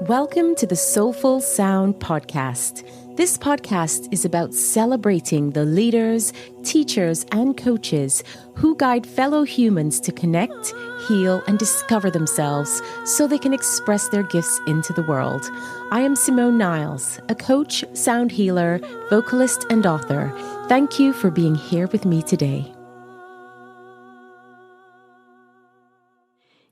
Welcome to the Soulfull Sound podcast. This podcast is about celebrating the leaders, teachers, and coaches who guide fellow humans to connect, heal, and discover themselves so they can express their gifts into the world. I am Simone Niles, a coach, sound healer, vocalist, and author. Thank you for being here with me today.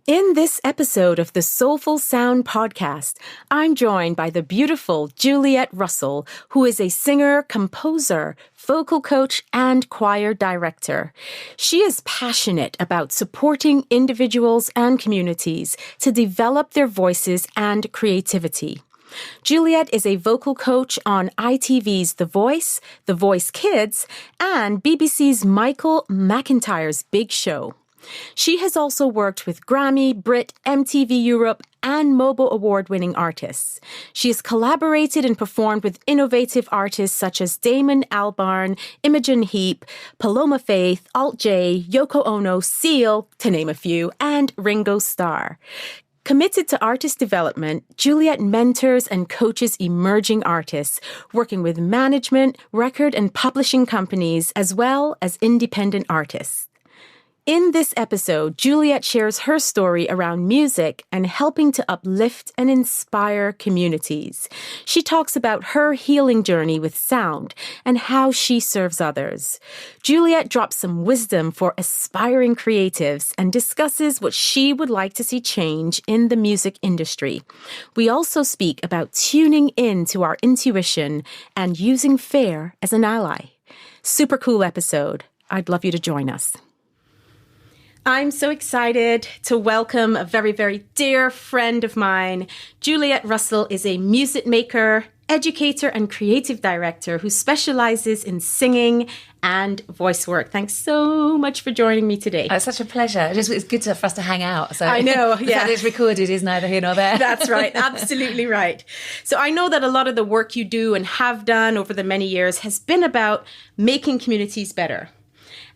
In this episode of the Soulfull Sound podcast, I'm joined by the beautiful Juliet Russell, who is a singer, composer, vocal coach, and choir director. She is passionate about supporting individuals and communities to develop their voices and creativity. Juliet is a vocal coach on ITV's The Voice Kids, and BBC's Michael McIntyre's Big Show. She has also worked with Grammy, Brit, MTV Europe, and Mobo Award-winning artists. She has collaborated and performed with innovative artists such as Damon Albarn, Imogen Heap, Paloma Faith, Alt J, Yoko Ono, Seal, to name a few, and Ringo Starr. Committed to artist development, Juliet mentors and coaches emerging artists, working with management, record and publishing companies, as well as independent artists. In this episode, Juliet shares her story around music and helping to uplift and inspire communities. She talks about her healing journey with sound and how she serves others. Juliet drops some wisdom for aspiring creatives and discusses what she would like to see change in the music industry. We also speak about tuning in to our intuition and using fear as an ally. Super cool episode. I'd love you to join us. I'm so excited to welcome a very, very dear friend of mine. Juliet Russell is a music maker, educator, and creative director who specializes in singing and voice work. Thanks so much for joining me today. It's such a pleasure. It's good for us to hang out. So I know, the yeah. fact that it's recorded is neither here nor there. That's right. Absolutely right. So I know that a lot of the work you do and have done over the many years has been about making communities better.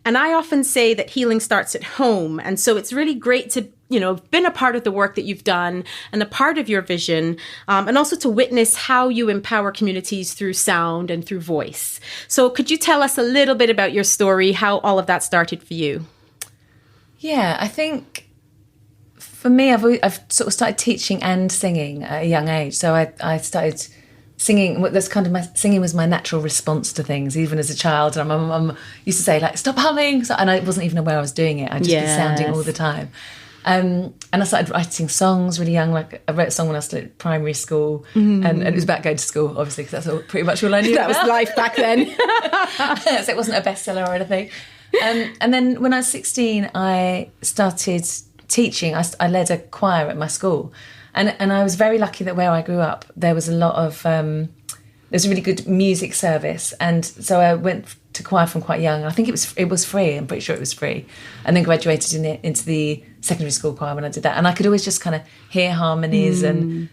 And I often say that healing starts at home. And so it's really great to, have been a part of the work that you've done and a part of your vision, and also to witness how you empower communities through sound and through voice. So could you tell us a little bit about your story, how all of that started for you? Yeah, I think for me, I've sort of started teaching and singing at a young age. So I started singing. That's kind of singing was my natural response to things, even as a child. And my mum used to say, like, stop humming. And I wasn't even aware I was doing it. I'd just be sounding all the time. And I started writing songs really young. Like I wrote a song when I was at primary school, and it was about going to school, obviously, because that's pretty much all I knew. That was life back then. So it wasn't a bestseller or anything. And then when I was 16, I started teaching. I led a choir at my school. And I was very lucky that where I grew up, there was a lot of, there was a really good music service. And so I went to choir from quite young. I think it was free. I'm pretty sure it was free. And then graduated into the secondary school choir when I did that. And I could always just kind of hear harmonies and,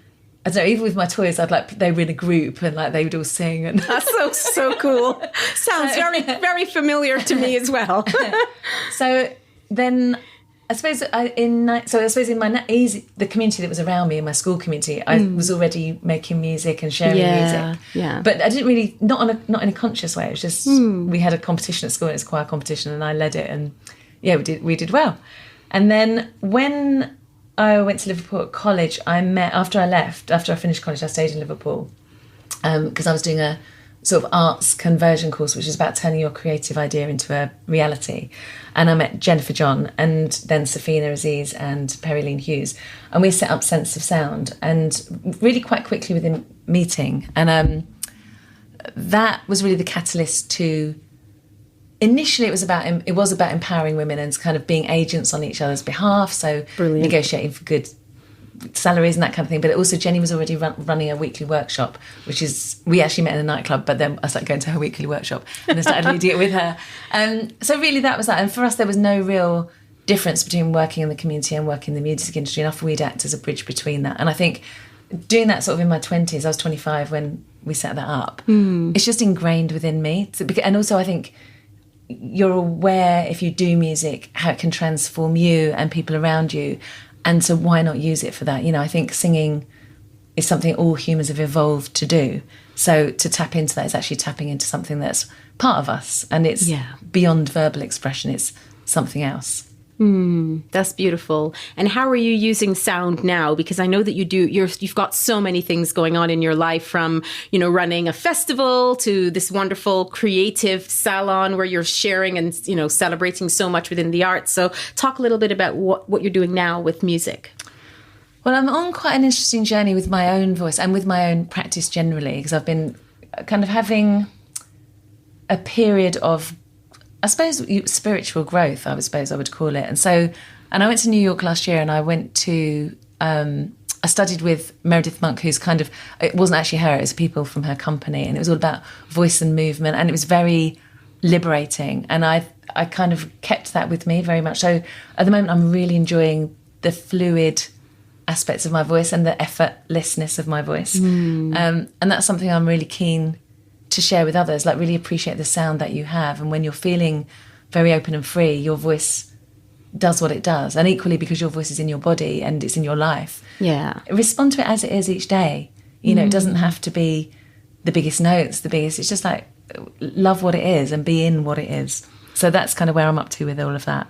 I don't know, even with my toys, they were in a group and like they would all sing. And that's so cool. Sounds very, very familiar to me as well. So then I suppose in the community that was around me, in my school community, I was already making music and sharing music. Yeah. But I didn't really, not in a conscious way. It was just we had a competition at school, and it was a choir competition, and I led it, and we did well. And then when I went to Liverpool at college, after I finished college, I stayed in Liverpool because I was doing a sort of arts conversion course, which is about turning your creative idea into a reality. And I met Jennifer John and then Safina Aziz and Perilene Hughes. And we set up Sense of Sound, and really quite quickly within meeting. And that was really the catalyst to, initially it was about empowering women and kind of being agents on each other's behalf. So Brilliant. Negotiating for good salaries and that kind of thing. But also Jenny was already running a weekly workshop, we actually met in a nightclub, but then I started going to her weekly workshop and I started leading it with her. So really that was that. And for us, there was no real difference between working in the community and working in the music industry. Enough we'd act as a bridge between that. And I think doing that sort of in my 20s, I was 25 when we set that up. It's just ingrained within me. And also I think you're aware, if you do music, how it can transform you and people around you. And so why not use it for that? I think singing is something all humans have evolved to do. So to tap into that is actually tapping into something that's part of us, and it's beyond verbal expression. It's something else. That's beautiful. And how are you using sound now? Because I know that you've got so many things going on in your life, from, running a festival to this wonderful creative salon where you're sharing and, celebrating so much within the arts. So talk a little bit about what you're doing now with music. Well, I'm on quite an interesting journey with my own voice and with my own practice generally, because I've been kind of having a period of, I suppose, spiritual growth, I would call it. And I went to New York last year, and I went to, I studied with Meredith Monk, who's kind of, it wasn't actually her, it was people from her company, and it was all about voice and movement, and it was very liberating. And I kind of kept that with me very much. So at the moment, I'm really enjoying the fluid aspects of my voice and the effortlessness of my voice. And that's something I'm really keen to share with others, like really appreciate the sound that you have. And when you're feeling very open and free, your voice does what it does. And equally, because your voice is in your body and it's in your life, respond to it as it is each day. It doesn't have to be the biggest notes, it's just like, love what it is and be in what it is. So that's kind of where I'm up to with all of that.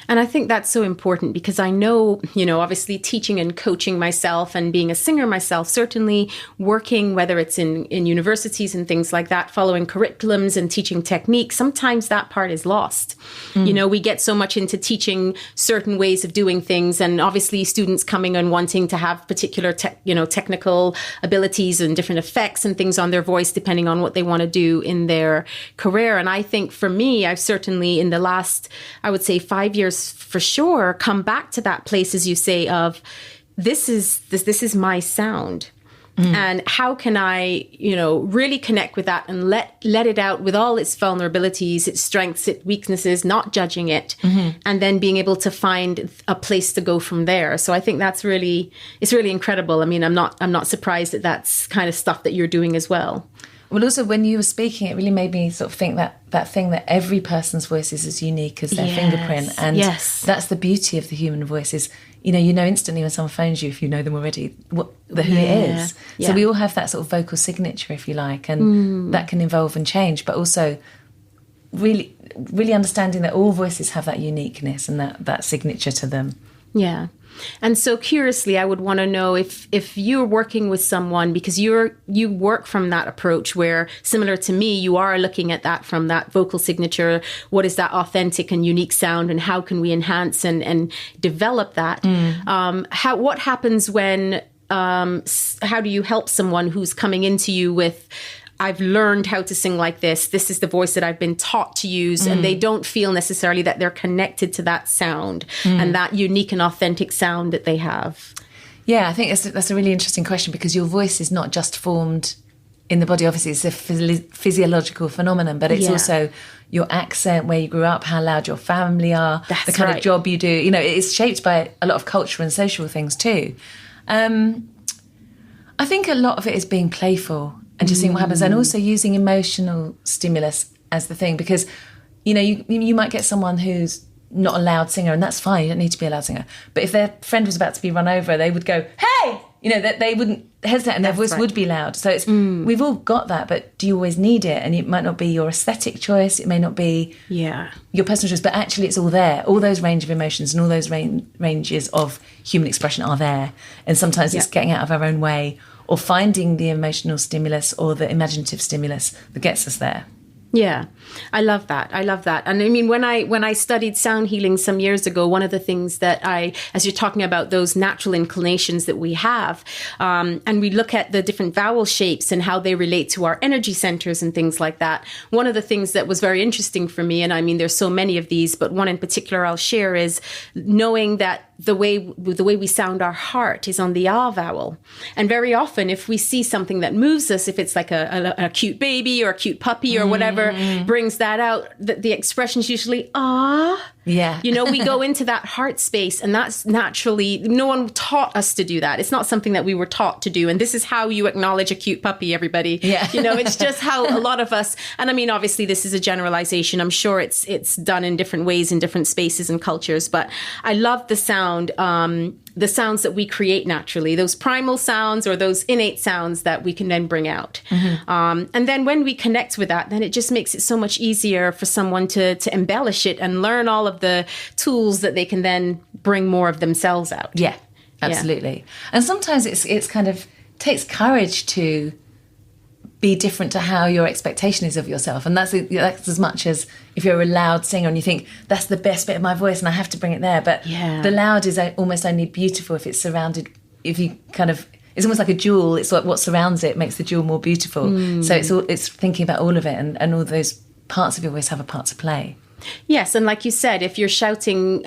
And I think that's so important, because I know, obviously teaching and coaching myself and being a singer myself, certainly working, whether it's in universities and things like that, following curriculums and teaching techniques, sometimes that part is lost. We get so much into teaching certain ways of doing things, and obviously students coming and wanting to have particular, technical abilities and different effects and things on their voice, depending on what they want to do in their career. And I think for me, I've certainly in the last, I would say 5 years for sure, come back to that place, as you say, of this is my sound. And how can I, really connect with that and let it out with all its vulnerabilities, its strengths, its weaknesses, not judging it, and then being able to find a place to go from there. So I think it's really incredible. I mean, I'm not surprised that that's kind of stuff that you're doing as well. Well, also, when you were speaking, it really made me sort of think that thing that every person's voice is as unique as their fingerprint. And that's the beauty of the human voice is, you know instantly when someone phones you, if you know them already, who it is. Yeah. So we all have that sort of vocal signature, if you like, and that can evolve and change. But also really, really understanding that all voices have that uniqueness and that signature to them. Yeah. And so curiously, I would want to know if you're working with someone, because you work from that approach where, similar to me, you are looking at that from that vocal signature. What is that authentic and unique sound, and how can we enhance and develop that? What happens when, how do you help someone who's coming into you with, I've learned how to sing like this. This is the voice that I've been taught to use. And they don't feel necessarily that they're connected to that sound and that unique and authentic sound that they have. Yeah, I think that's a really interesting question, because your voice is not just formed in the body. Obviously, it's a physiological phenomenon, but it's also your accent, where you grew up, how loud your family are, the kind of job you do. It's shaped by a lot of culture and social things too. I think a lot of it is being playful and just seeing what happens, and also using emotional stimulus as the thing, because you might get someone who's not a loud singer, and that's fine, you don't need to be a loud singer, but if their friend was about to be run over, they would go, hey, that they wouldn't hesitate, and their voice would be loud. So it's we've all got that, but do you always need it? And it might not be your aesthetic choice, it may not be your personal choice, but actually it's all there. All those range of emotions and all those ranges of human expression are there, and sometimes it's getting out of our own way, or finding the emotional stimulus or the imaginative stimulus that gets us there. Yeah, I love that. And I mean, when I studied sound healing some years ago, one of the things that as you're talking about those natural inclinations that we have, and we look at the different vowel shapes and how they relate to our energy centers and things like that. One of the things that was very interesting for me, and I mean, there's so many of these, but one in particular I'll share, is knowing that the way we sound our heart is on the ah vowel. And very often, if we see something that moves us, if it's like a cute baby or a cute puppy or whatever, brings that out, the expression's usually ah. Yeah. We go into that heart space, and that's naturally, no one taught us to do that. It's not something that we were taught to do. And this is how you acknowledge a cute puppy, everybody. Yeah. It's just how a lot of us, and I mean, obviously this is a generalization. I'm sure it's done in different ways in different spaces and cultures, but I love the sound sound, the sounds that we create naturally, those primal sounds or those innate sounds that we can then bring out. And then when we connect with that, then it just makes it so much easier for someone to embellish it and learn all of the tools that they can then bring more of themselves out. Yeah, absolutely. Yeah. And sometimes it's kind of takes courage to be different to how your expectation is of yourself. And that's as much as if you're a loud singer and you think that's the best bit of my voice and I have to bring it there. But the loud is almost only beautiful if it's surrounded, if you kind of, it's almost like a jewel. It's like what surrounds it makes the jewel more beautiful. So it's thinking about all of it, and all those parts of your voice have a part to play. Yes, and like you said, if you're shouting,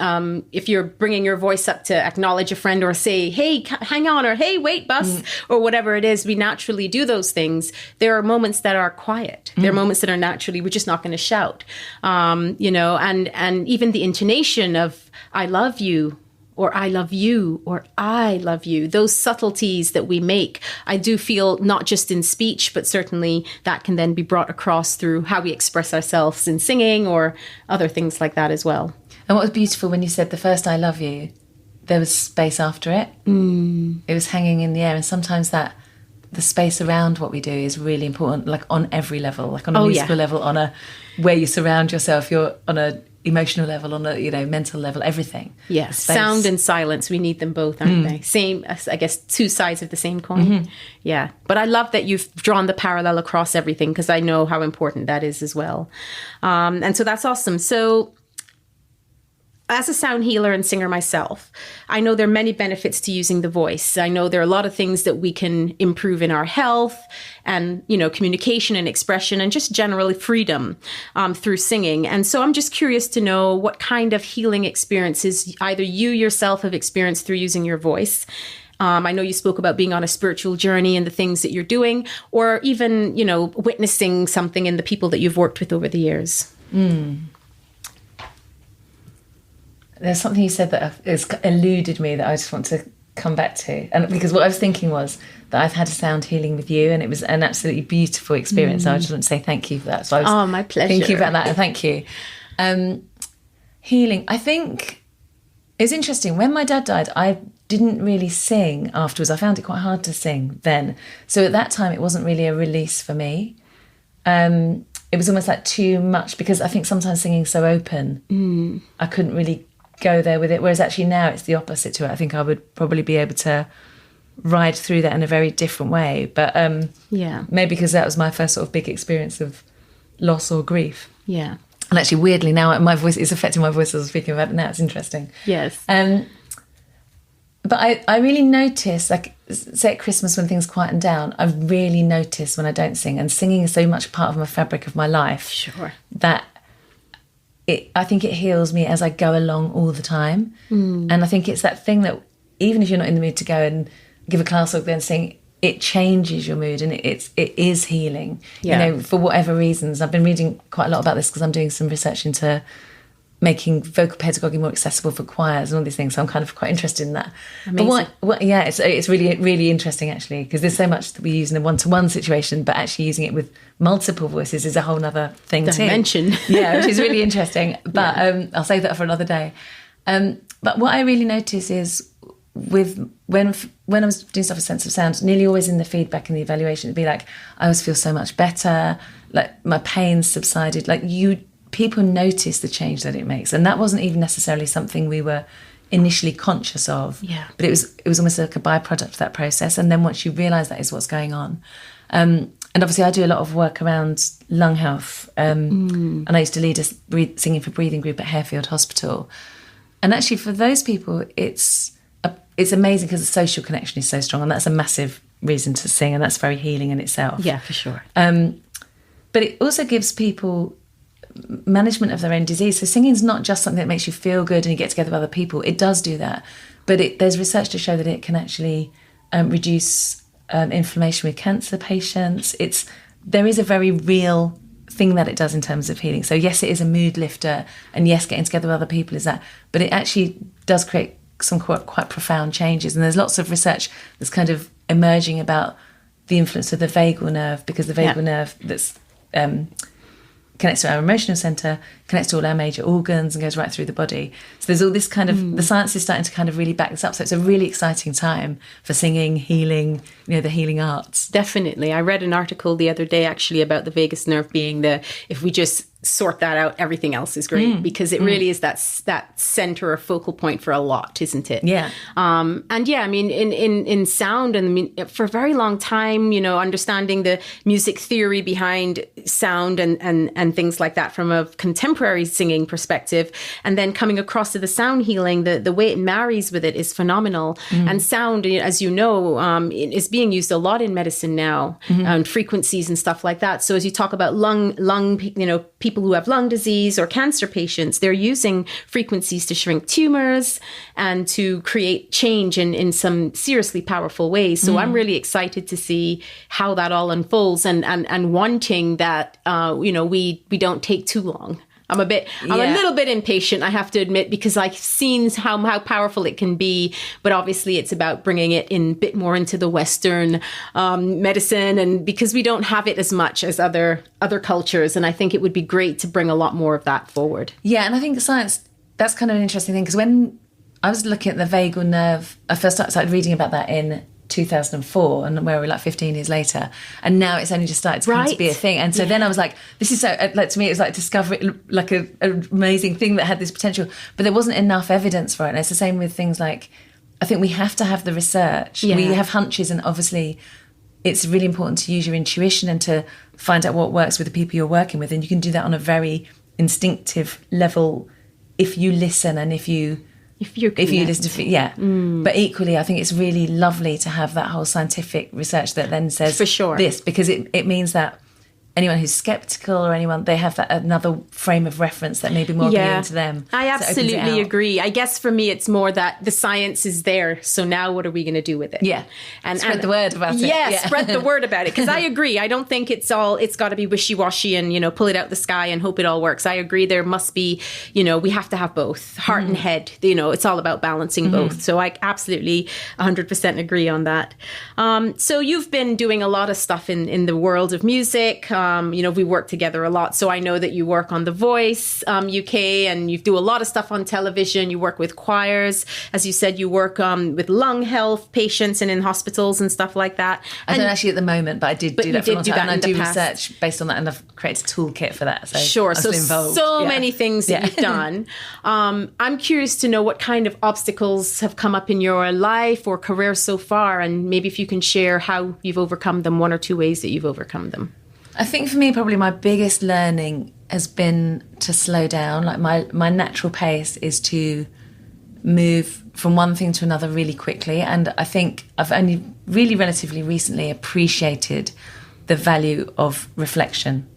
if you're bringing your voice up to acknowledge a friend or say, hey, hang on, or hey, wait, bus, or whatever it is, we naturally do those things. There are moments that are quiet. There are moments that are naturally, we're just not going to shout, and even the intonation of I love you, or I love you, or I love you. Those subtleties that we make, I do feel not just in speech, but certainly that can then be brought across through how we express ourselves in singing or other things like that as well. And what was beautiful when you said the first I love you, there was space after it. It was hanging in the air. And sometimes the space around what we do is really important, like on every level, like on a musical level, on a where you surround yourself, you're on a emotional level, on a mental level, everything. Yes, sound and silence, we need them both, aren't they? Same, I guess, two sides of the same coin. Yeah, but I love that you've drawn the parallel across everything, because I know how important that is as well. And so that's awesome. So as a sound healer and singer myself, I know there are many benefits to using the voice. I know there are a lot of things that we can improve in our health and, communication and expression and just generally freedom through singing. And so I'm just curious to know what kind of healing experiences either you yourself have experienced through using your voice. I know you spoke about being on a spiritual journey and the things that you're doing, or even, witnessing something in the people that you've worked with over the years. There's something you said that has eluded me that I just want to come back to. And because what I was thinking was that I've had a sound healing with you, and it was an absolutely beautiful experience. So I just want to say thank you for that. So I was my pleasure. thinking about that, and thank you. Healing. I think it's interesting. When my dad died, I didn't really sing afterwards. I found it quite hard to sing then. So at that time, it wasn't really a release for me. It was almost like too much, because I think sometimes singing's so open, I couldn't really go there with it, whereas actually now it's the opposite to it. I think I would probably be able to ride through that in a very different way, but maybe because that was my first sort of big experience of loss or grief. And actually weirdly now my voice is affecting my voice as I'm speaking about it now. It's interesting. But I really notice, like, say at Christmas when things quieten down, I really notice when I don't sing, and singing is so much part of the fabric of my life that I think it heals me as I go along all the time. And I think it's that thing that even if you're not in the mood to go and give a class or then sing, it changes your mood, and it is healing, for whatever reasons. I've been reading quite a lot about this because I'm doing some research into making vocal pedagogy more accessible for choirs and all these things. So I'm kind of quite interested in that. Amazing. But it's really, really interesting actually, because there's so much that we use in a one-to-one situation, but actually using it with multiple voices is a whole other thing dimension. Which is really interesting. But I'll save that for another day. But what I really notice is when I was doing stuff with Sense of Sound, nearly always in the feedback and the evaluation, it'd be like, I always feel so much better, like my pain subsided, like people notice the change that it makes. And that wasn't even necessarily something we were initially conscious of. But it was almost like a byproduct of that process. And then once you realise that is what's going on. And obviously I do a lot of work around lung health. And I used to lead a singing for breathing group at Harefield Hospital. And actually for those people, it's amazing because the social connection is so strong. And that's a massive reason to sing. And that's very healing in itself. Yeah, for sure. But it also gives people management of their own disease. So singing is not just something that makes you feel good and you get together with other people. It does do that, but there's research to show that it can actually reduce inflammation with cancer patients. There is a very real thing that it does in terms of healing. So yes, it is a mood lifter, and yes, getting together with other people is that, but it actually does create some quite profound changes. And there's lots of research that's kind of emerging about the influence of the vagal nerve, because the vagal nerve that's connects to our emotional centre connects to all our major organs and goes right through the body. So there's all this kind of, the science is starting to kind of really back this up. So it's a really exciting time for singing, healing, the healing arts. Definitely. I read an article the other day actually about the vagus nerve being if we just sort that out, everything else is great, because it really is that center or focal point for a lot, isn't it? Yeah. And yeah, I mean, in sound, and for a very long time, understanding the music theory behind sound and things like that from a contemporary singing perspective, and then coming across to the sound healing, the way it marries with it is phenomenal. And sound, as you know, is being used a lot in medicine now, and frequencies and stuff like that. So as you talk about lung, people who have lung disease or cancer patients, they're using frequencies to shrink tumors and to create change in some seriously powerful ways. So I'm really excited to see how that all unfolds, and wanting that, we don't take too long. I'm a little bit impatient, I have to admit, because I've seen how powerful it can be. But obviously it's about bringing it in a bit more into the Western medicine, and because we don't have it as much as other cultures. And I think it would be great to bring a lot more of that forward. Yeah, and I think science, that's kind of an interesting thing, because when I was looking at the vagal nerve, I first started reading about that in 2004, and where we're like 15 years later, and now it's only just started to come to be a thing. And so then I was like, this is so, like, to me it was like discovering like an amazing thing that had this potential, but there wasn't enough evidence for it. And it's the same with things like, I think we have to have the research. We have hunches, and obviously it's really important to use your intuition and to find out what works with the people you're working with, and you can do that on a very instinctive level if you listen, and if you listen to, But equally, I think it's really lovely to have that whole scientific research that then says for sure this, because it means that anyone who's skeptical or anyone, they have that another frame of reference that may be more appealing to them. I absolutely agree. I guess for me, it's more that the science is there. So now what are we going to do with it? Yeah. And spread the word about it. Yeah, spread the word about it. Because I agree. I don't think it's got to be wishy-washy and, pull it out the sky and hope it all works. I agree. There must be, we have to have both, heart and head. It's all about balancing both. So I absolutely 100% agree on that. So you've been doing a lot of stuff in the world of music. We work together a lot. So I know that you work on The Voice UK, and you do a lot of stuff on television. You work with choirs. As you said, you work with lung health patients and in hospitals and stuff like that. I don't actually at the moment, but I did do that for a long time. And I do research based on that, and I've created a toolkit for that. So sure. So many things that you've done. I'm curious to know what kind of obstacles have come up in your life or career so far, and maybe if you can share how you've overcome them, one or two ways that you've overcome them. I think for me, probably my biggest learning has been to slow down. Like my natural pace is to move from one thing to another really quickly. And I think I've only really relatively recently appreciated the value of reflection,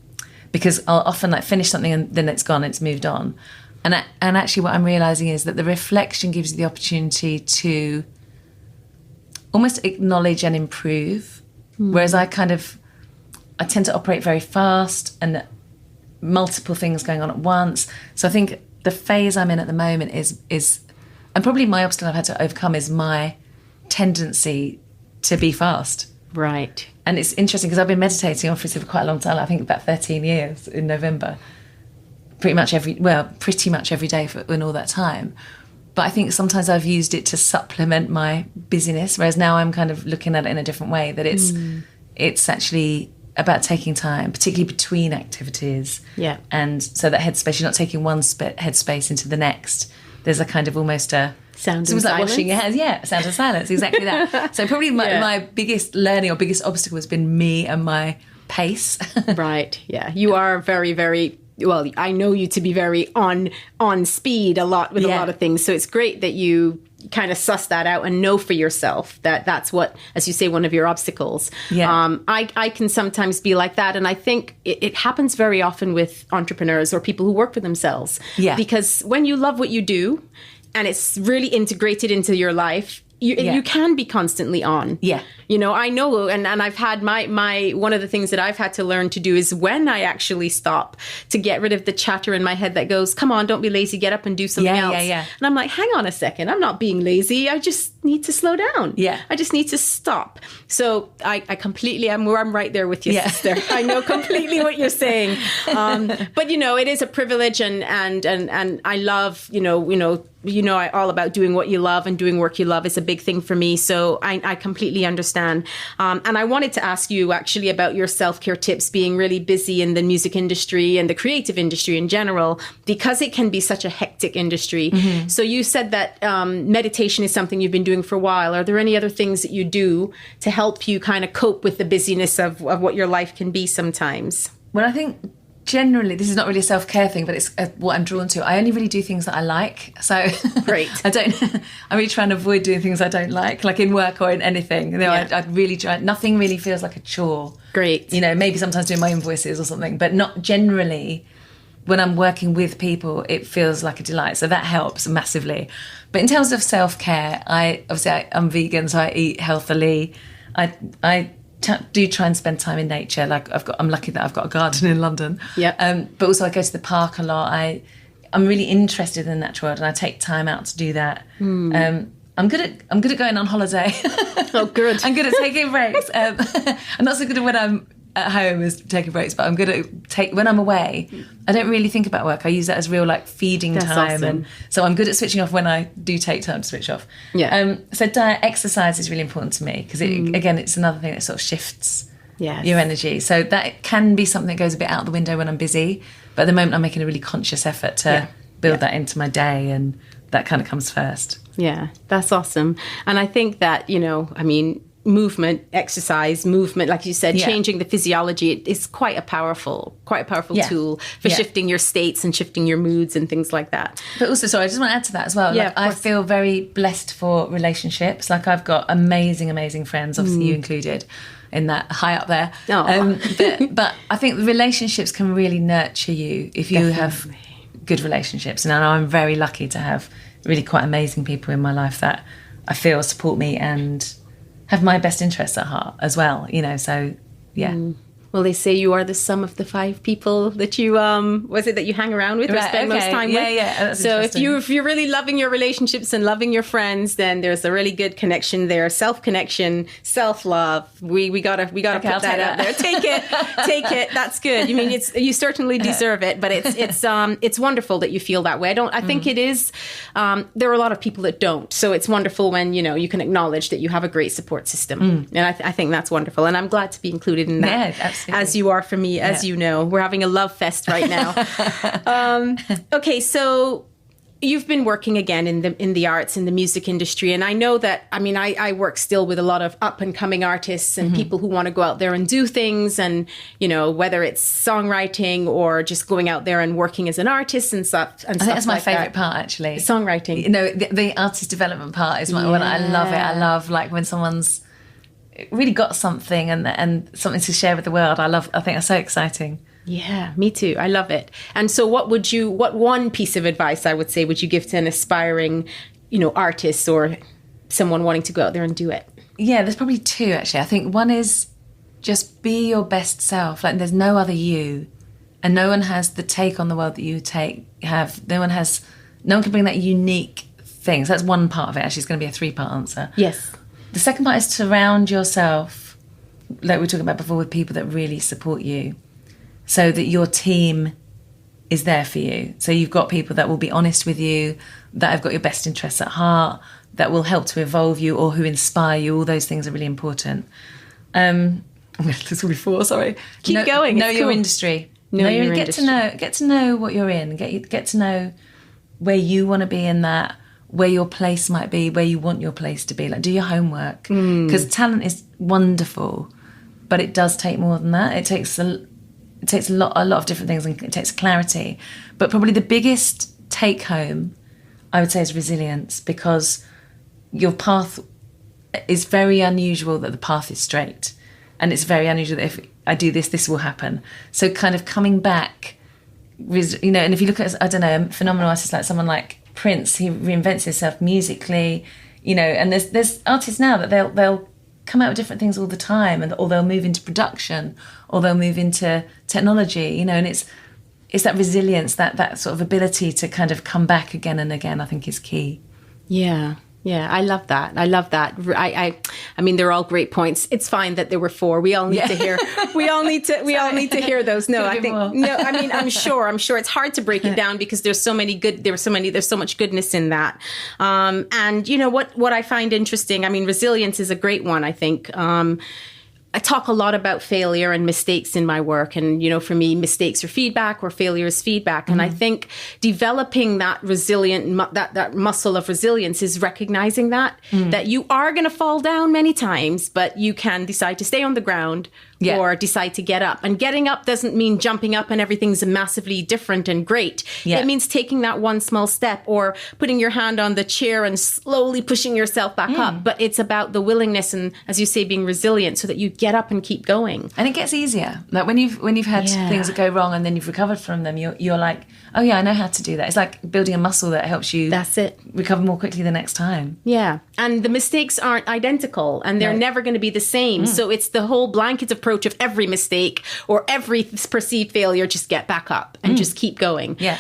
because I'll often finish something and then it's gone, it's moved on. And actually what I'm realising is that the reflection gives you the opportunity to almost acknowledge and improve. Whereas I tend to operate very fast and multiple things going on at once. So I think the phase I'm in at the moment is and probably my obstacle I've had to overcome is my tendency to be fast. Right. And it's interesting because I've been meditating for quite a long time. I think about 13 years in November. Pretty much every day in all that time. But I think sometimes I've used it to supplement my busyness, whereas now I'm kind of looking at it in a different way, that it's actually about taking time, particularly between activities. Yeah. And so that headspace, you're not taking one headspace into the next. There's a kind of almost a... Sound of silence. Like washing your hands. Yeah, sound of silence, exactly that. So probably my biggest learning or biggest obstacle has been me and my pace. Right, yeah. You are very, very... Well, I know you to be very on speed a lot with a lot of things. So it's great that you kind of suss that out and know for yourself that that's what, as you say, one of your obstacles. Yeah. I can sometimes be like that. And I think it happens very often with entrepreneurs or people who work for themselves. Yeah. Because when you love what you do and it's really integrated into your life, you can be constantly on. Yeah. I know, and I've had my one of the things that I've had to learn to do is when I actually stop to get rid of the chatter in my head that goes, come on, don't be lazy, get up and do something else. And I'm like, hang on a second, I'm not being lazy. I just need to slow down. Yeah. I just need to stop. So I completely, I'm right there with you, sister. I know completely what you're saying. But, it is a privilege and I love, all about doing what you love, and doing work you love is a big thing for me. So I completely understand. And I wanted to ask you actually about your self-care tips, being really busy in the music industry and the creative industry in general, because it can be such a hectic industry. Mm-hmm. So you said that meditation is something you've been doing for a while. Are there any other things that you do to help you kind of cope with the busyness of what your life can be sometimes? Well, I think generally, this is not really a self-care thing, but it's what I'm drawn to. I only really do things that I like. So great. I really try and avoid doing things I don't like in work or in anything. I really try. Nothing really feels like a chore. Great. Maybe sometimes doing my invoices or something, but not generally. When I'm working with people, it feels like a delight. So that helps massively. But in terms of self-care, I'm vegan, so I eat healthily. I do try and spend time in nature. Like I'm lucky that I've got a garden in London. Yeah. But also I go to the park a lot. I'm really interested in the natural world, and I take time out to do that. I'm good at going on holiday. Oh, good. I'm good at taking breaks. I'm not so good at when I'm at home as taking breaks, but I'm good at when I'm away. I don't really think about work. I use that as real feeding That's time, awesome. and so I'm good at switching off when I do take time to switch off. Yeah. So diet, exercise is really important to me because again, it's another thing that sort of shifts your energy. So that can be something that goes a bit out the window when I'm busy, but at the moment I'm making a really conscious effort to build that into my day, and that kind of comes first. Yeah, that's awesome. And I think that, movement, exercise, like you said, changing the physiology is quite a powerful tool for shifting your states and shifting your moods and things like that. But also, sorry, I just want to add to that as well. I feel very blessed for relationships. Like I've got amazing friends, obviously you included in that, high up there. But I think the relationships can really nurture you if you have good relationships. And I know I'm very lucky to have really quite amazing people in my life that I feel support me and have my best interests at heart as well, so yeah. Well, they say you are the sum of the 5 people that you that you hang around with or spend most time with. That's so if you're really loving your relationships and loving your friends, then there's a really good connection there. Self-connection, self-love. We gotta put that out there. Take it. That's good. You certainly deserve it, but it's wonderful that you feel that way. I think it is. There are a lot of people that don't. So it's wonderful when you can acknowledge that you have a great support system, and I think that's wonderful. And I'm glad to be included in that. Yeah, absolutely. As you are for me, as you know. We're having a love fest right now. Okay, so you've been working again in the arts, in the music industry. And I know that, I work still with a lot of up and coming artists and people who want to go out there and do things. And, whether it's songwriting or just going out there and working as an artist and stuff. I think that's my favourite part, actually. Songwriting. The artist development part is when I love it. I love when someone's really got something and something to share with the world. I think that's so exciting. Yeah, me too. I love it. And so what one piece of advice I would say would you give to an aspiring, artist or someone wanting to go out there and do it? Yeah, there's probably 2 actually. I think one is just be your best self. Like there's no other you, and no one has the take on the world that you have. No one can bring that unique thing. So that's one part of it. Actually, it's going to be a 3-part answer. Yes. The second part is to surround yourself, like we were talking about before, with people that really support you so that your team is there for you. So you've got people that will be honest with you, that have got your best interests at heart, that will help to evolve you or who inspire you. All those things are really important. There's will be 4, sorry. Keep going. Know your industry. Get to know what you're in. Get to know where you want to be in that, where your place might be, where you want your place to be. Like, do your homework. Because talent is wonderful, but it does take more than that. It takes a lot of different things, and it takes clarity. But probably the biggest take home, I would say, is resilience, because your path is very unusual that the path is straight. And it's very unusual that if I do this, this will happen. So kind of coming back, and if you look at, I don't know, a phenomenal artist like someone like Prince, he reinvents himself musically, and there's artists now that they'll come out with different things all the time, or they'll move into production, or they'll move into technology, and it's that resilience, that sort of ability to kind of come back again and again, I think is key. Yeah, Yeah, I love that. I love that. I mean, they're all great points. It's fine that there were 4. We all need to hear. We all need to hear those. No, I think no. I mean, I'm sure it's hard to break it down because there's so much goodness in that. And you know what I find interesting. I mean, resilience is a great one. I think. I talk a lot about failure and mistakes in my work. And, you know, for me, mistakes are feedback or failure is feedback. And I think developing that that muscle of resilience is recognizing that you are going to fall down many times, but you can decide to stay on the ground or decide to get up. And getting up doesn't mean jumping up and everything's massively different and great. Yeah. It means taking that one small step or putting your hand on the chair and slowly pushing yourself back up. But it's about the willingness and, as you say, being resilient so that you get up and keep going. And it gets easier. Like when you've had things that go wrong and then you've recovered from them, you're like, oh yeah, I know how to do that. It's like building a muscle that helps you recover more quickly the next time. Yeah. And the mistakes aren't identical and they're never going to be the same. So it's the whole blanket approach of every mistake or every perceived failure, just get back up and just keep going. Yeah.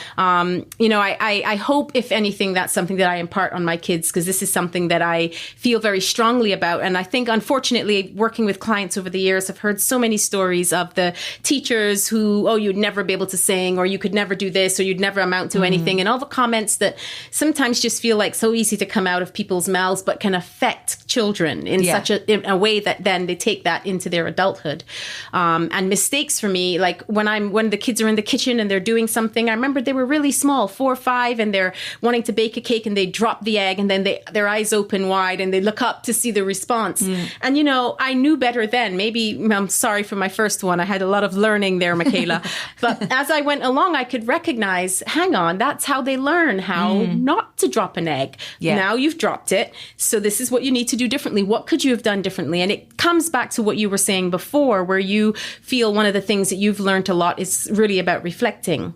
You know, I hope, if anything, that's something that I impart on my kids, because this is something that I feel very strongly about. And I think, unfortunately, working with clients over the years, I've heard so many stories of the teachers who, you'd never be able to sing, or you could never do this, or you'd never amount to anything. And all the comments that sometimes just feel like so easy to come out of people's mouths, but can affect children in in a way that then they take that into their adulthood. And mistakes for me, like when the kids are in the kitchen and they're doing something, I remember they were really small, 4 or 5, and they're wanting to bake a cake and they drop the egg and then their eyes open wide and they look up to see the response. And, you know, I knew better then. Maybe I'm sorry for my first one. I had a lot of learning there, Michaela. But as I went along, I could recognize, hang on, that's how they learn how not to drop an egg. Yeah. Now you've dropped it. So this is what you need to do differently. What could you have done differently? And it comes back to what you were saying before, where you feel one of the things that you've learned a lot is really about reflecting.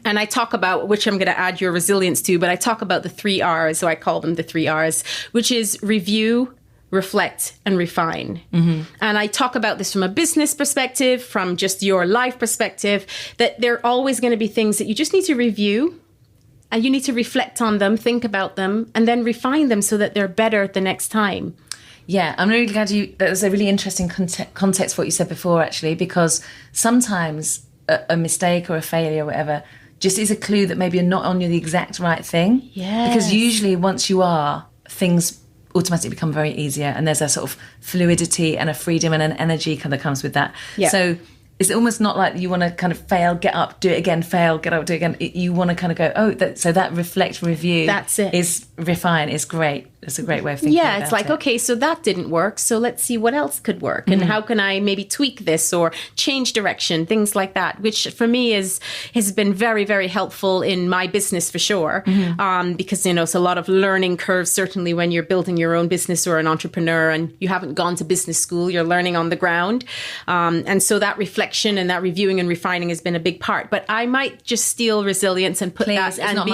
And I talk about, which I'm going to add your resilience to, but I talk about the 3 R's. So I call them the 3 R's, which is review, reflect, and refine. And I talk about this from a business perspective, from just your life perspective, that there are always going to be things that you just need to review, and you need to reflect on them, think about them, and then refine them so that they're better the next time. Yeah, I'm really glad that was a really interesting context for what you said before, actually, because sometimes a mistake or a failure or whatever just is a clue that maybe you're not on the exact right thing. Yeah. Because usually once you are, things automatically become very easier, and there's a sort of fluidity and a freedom and an energy kind of comes with that. Yeah. So it's almost not like you want to kind of fail, get up, do it again, fail, get up, do it again. You want to kind of go, so that reflect, review, that's it. Is refine, is great. It's a great way of thinking about it. Yeah, it's like, okay, so that didn't work, so let's see what else could work. And how can I maybe tweak this or change direction, things like that, which for me has been very, very helpful in my business for sure. Because, you know, it's a lot of learning curves, certainly when you're building your own business or an entrepreneur and you haven't gone to business school, you're learning on the ground. And so that reflection and that reviewing and refining has been a big part. But I might just steal resilience and put that and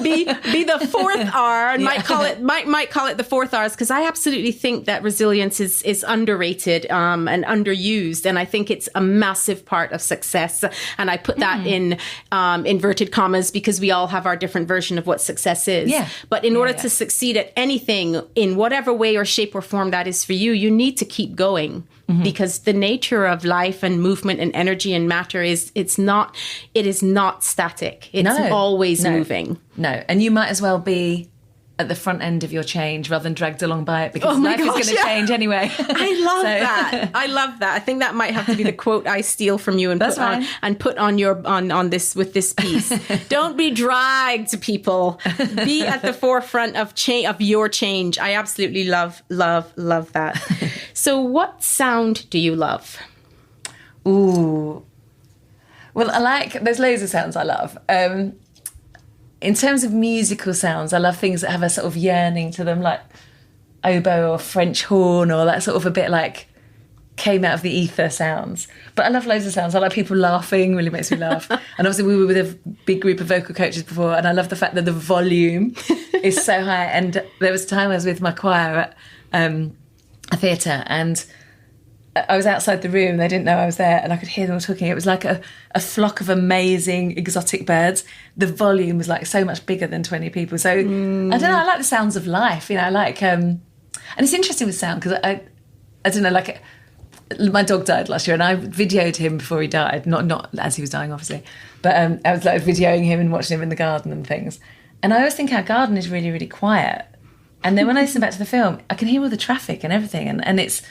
be the 4th R and might call it the 4th R's, because I absolutely think that resilience is underrated and underused, and I think it's a massive part of success. And I put that in inverted commas, because we all have our different version of what success is. Yeah. But in order to succeed at anything, in whatever way or shape or form that is for you, you need to keep going. Because the nature of life and movement and energy and matter it is not static. It's always moving. No, and you might as well be at the front end of your change rather than dragged along by it, because life is going to change anyway. I love that. I love that. I think that might have to be the quote I steal from you and put on your on this with this piece. Don't be dragged, people. Be at the forefront of your change. I absolutely love that. So what sound do you love? Ooh. Well, there's loads of sounds I love. In terms of musical sounds, I love things that have a sort of yearning to them, like oboe or French horn, or that sort of a bit like came out of the ether sounds. But I love loads of sounds. I like people laughing, really makes me laugh. And obviously we were with a big group of vocal coaches before, and I love the fact that the volume is so high. And there was a time I was with my choir at a theatre, and I was outside the room, they didn't know I was there, and I could hear them all talking. It was like a flock of amazing exotic birds. The volume was like so much bigger than 20 people. So I don't know, I like the sounds of life, I like, and it's interesting with sound because I don't know, like my dog died last year and I videoed him before he died, not as he was dying obviously, but I was like videoing him and watching him in the garden and things. And I always think our garden is really, really quiet. And then when I listen back to the film, I can hear all the traffic and everything. And it's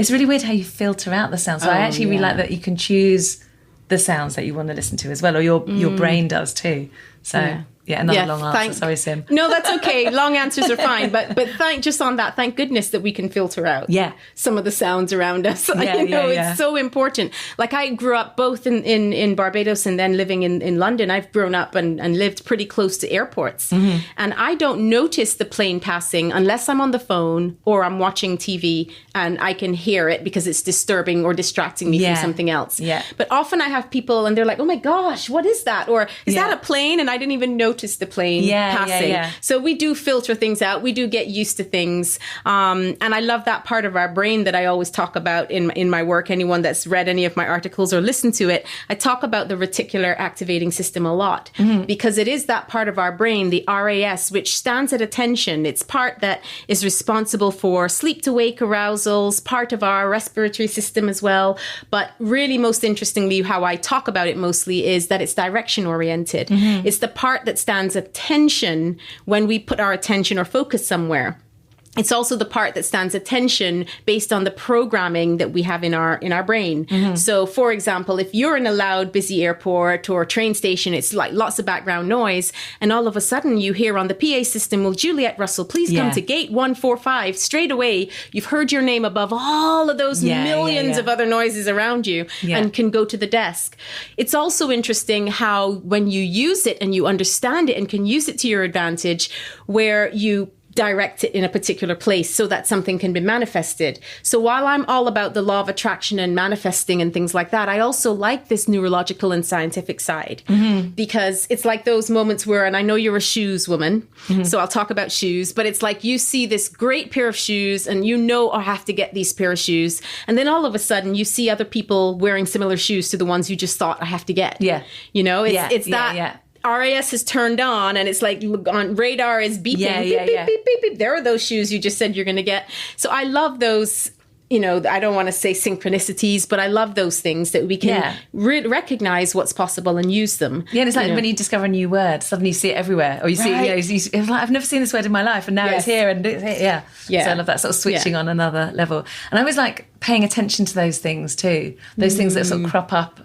really weird how you filter out the sounds. So I actually really like that you can choose the sounds that you want to listen to as well, or your brain does too. So another long answer. Sorry, Sim. No, that's okay. Long answers are fine. But thank goodness that we can filter out some of the sounds around us. It's so important. Like I grew up both in Barbados and then living in London. I've grown up and lived pretty close to airports. Mm-hmm. And I don't notice the plane passing unless I'm on the phone or I'm watching TV and I can hear it because it's disturbing or distracting me from something else. Yeah. But often I have people and they're like, oh my gosh, what is that? Or is that a plane? And I didn't even notice the plane passing. So we do filter things out. We do get used to things. And I love that part of our brain that I always talk about in my work. Anyone that's read any of my articles or listened to it, I talk about the reticular activating system a lot because it is that part of our brain, the RAS, which stands at attention. It's part that is responsible for sleep to wake arousals, part of our respiratory system as well. But really most interestingly, how I talk about it mostly is that it's direction oriented. Mm-hmm. It's the part that stands attention when we put our attention or focus somewhere. It's also the part that stands attention based on the programming that we have in our brain. Mm-hmm. So, for example, if you're in a loud, busy airport or train station, it's like lots of background noise. And all of a sudden you hear on the PA system, well, Juliet Russell, please come to gate 145. Straight away, you've heard your name above all of those millions of other noises around you and can go to the desk. It's also interesting how when you use it and you understand it and can use it to your advantage, where you direct it in a particular place so that something can be manifested. So while I'm all about the law of attraction and manifesting and things like that, I also like this neurological and scientific side because it's like those moments where, and I know you're a shoes woman, so I'll talk about shoes, but it's like you see this great pair of shoes and I have to get these pair of shoes. And then all of a sudden you see other people wearing similar shoes to the ones you just thought I have to get. Yeah. It's that RAS is turned on and it's like on radar is beeping. Beep, beep, beep, beep. There are those shoes you just said you're going to get. So I love those, I don't want to say synchronicities, but I love those things that we can recognize what's possible and use them. Yeah, and it's like when you discover a new word, suddenly you see it everywhere. Or you see, it's like, I've never seen this word in my life and now it's here and it's here. Yeah. So I love that sort of switching on another level. And I always like paying attention to those things too. Those things that sort of crop up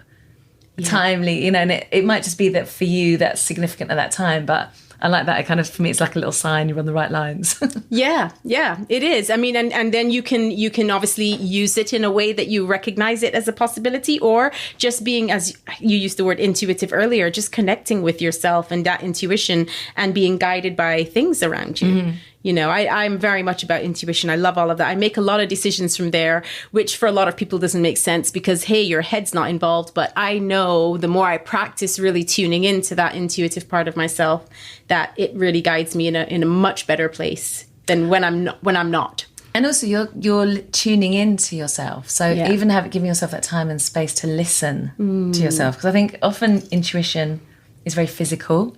timely, and it might just be that for you that's significant at that time, but I like that. It kind of, for me, it's like a little sign you're on the right lines. Yeah, it is. I mean, and then you can obviously use it in a way that you recognize it as a possibility, or just being, as you used the word intuitive earlier, just connecting with yourself and that intuition and being guided by things around you. I'm very much about intuition. I love all of that. I make a lot of decisions from there, which for a lot of people doesn't make sense because, hey, your head's not involved. But I know the more I practice really tuning into that intuitive part of myself, that it really guides me in a much better place than when I'm not. And also you're tuning into yourself. So even giving yourself that time and space to listen to yourself. Because I think often intuition is very physical.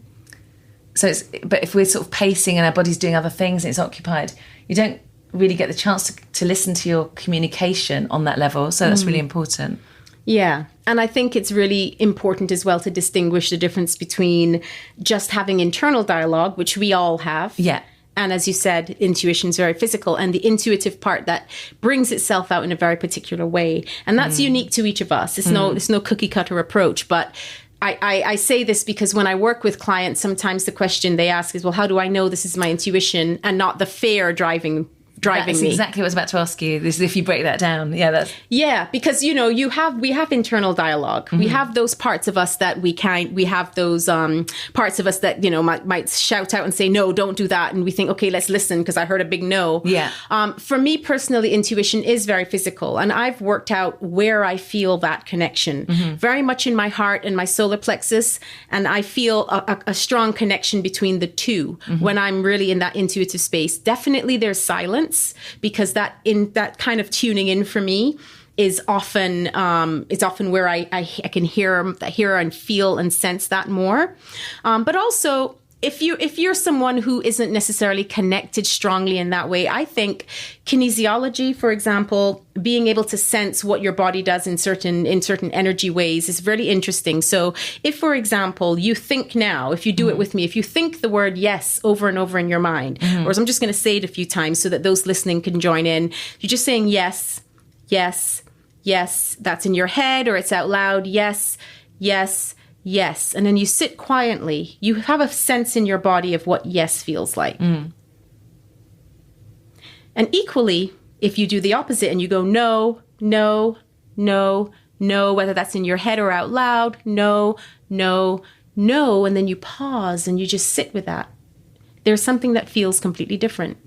But if we're sort of pacing and our body's doing other things and it's occupied, you don't really get the chance to listen to your communication on that level. So that's really important. Yeah. And I think it's really important as well to distinguish the difference between just having internal dialogue, which we all have. Yeah. And as you said, intuition is very physical, and the intuitive part that brings itself out in a very particular way. And that's unique to each of us. It's no cookie cutter approach, but I say this because when I work with clients, sometimes the question they ask is, well, how do I know this is my intuition and not the fear driving That's me? Exactly what I was about to ask you. This is if you break that down. Because we have internal dialogue. We have those parts of us that we have those parts of us that might shout out and say, no, don't do that, and we think, okay, let's listen because I heard a big no. For me personally, intuition is very physical, and I've worked out where I feel that connection very much in my heart and my solar plexus, and I feel a strong connection between the two when I'm really in that intuitive space. Definitely there's silence, because that kind of tuning in for me is often where I can hear and feel and sense that more. But also, if you're someone who isn't necessarily connected strongly in that way, I think kinesiology, for example, being able to sense what your body does in certain energy ways is really interesting. So if, for example, you think now, if you do it with me, if you think the word yes over and over in your mind, or I'm just going to say it a few times so that those listening can join in, you're just saying yes, yes, yes, that's in your head or it's out loud, yes, yes, yes. And then you sit quietly. You have a sense in your body of what yes feels like. And equally, if you do the opposite and you go no, no, no, no, whether that's in your head or out loud, no, no, no, and then you pause and you just sit with that, there's something that feels completely different.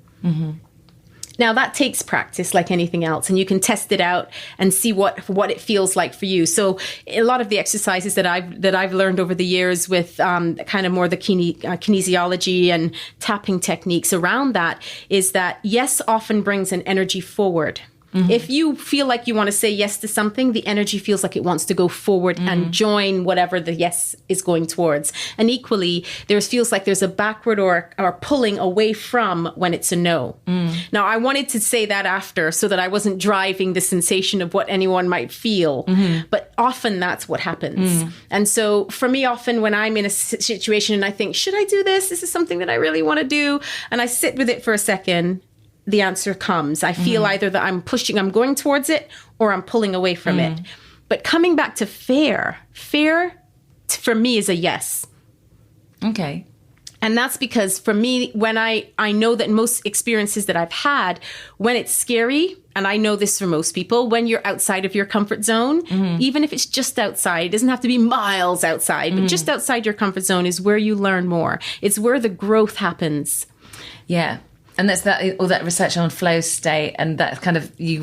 Now, that takes practice like anything else, and you can test it out and see what it feels like for you. So a lot of the exercises that I've learned over the years with kind of more the kinesiology and tapping techniques around that is that yes often brings an energy forward. If you feel like you want to say yes to something, the energy feels like it wants to go forward and join whatever the yes is going towards. And equally, feels like there's a backward or pulling away from when it's a no. Now, I wanted to say that after so that I wasn't driving the sensation of what anyone might feel. But often that's what happens. And so for me, often when I'm in a situation and I think, should I do this? This is something that I really want to do. And I sit with it for a second. The answer comes. I feel either that I'm going towards it or I'm pulling away from it. But coming back to fear for me is a yes. Okay. And that's because for me, when I know that most experiences that I've had, when it's scary, and I know this for most people, when you're outside of your comfort zone, even if it's just outside, it doesn't have to be miles outside, but just outside your comfort zone is where you learn more. It's where the growth happens. Yeah. And that's all that research on flow state, and that kind of, you